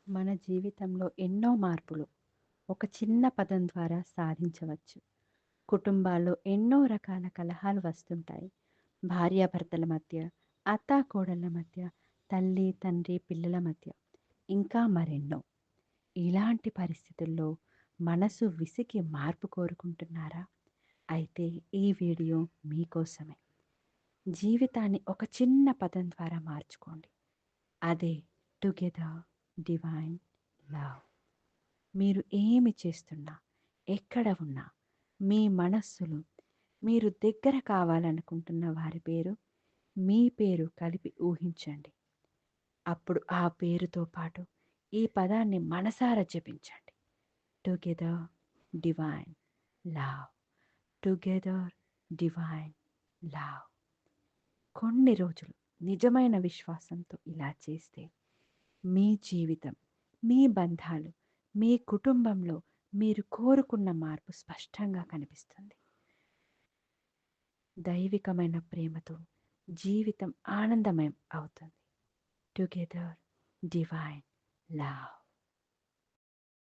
మన జీవితంలో ఎన్నో మార్పులు ఒక చిన్న పదం ద్వారా సాధించవచ్చు. కుటుంబాల్లో ఎన్నో రకాల కలహాలు వస్తుంటాయి. భార్యాభర్తల మధ్య, అత్తాకోడళ్ళ మధ్య, తల్లి, తండ్రి, పిల్లల మధ్య, ఇంకా మరెన్నో. ఇలాంటి పరిస్థితుల్లో మనసు విసిగి మార్పు కోరుకుంటున్నారా? అయితే ఈ వీడియో మీకోసమే. జీవితాన్ని ఒక చిన్న పదం ద్వారా మార్చుకోండి. అదే టుగెదర్ డివైన్ లవ్. మీరు ఏమి చేస్తున్నా, ఎక్కడ ఉన్నా, మీ మనస్సులో మీరు దగ్గర కావాలనుకుంటున్న వారి పేరు, మీ పేరు కలిపి ఊహించండి. అప్పుడు ఆ పేరుతో పాటు ఈ పదాన్ని మనసారా జపించండి. Together divine love. Together divine love. కొన్ని రోజులు నిజమైన విశ్వాసంతో ఇలా చేస్తే మీ జీవితం, మీ బంధాలు, మీ కుటుంబంలో మీరు కోరుకున్న మార్పు స్పష్టంగా కనిపిస్తుంది. దైవికమైన ప్రేమతో జీవితం ఆనందమయం అవుతుంది. Together divine love.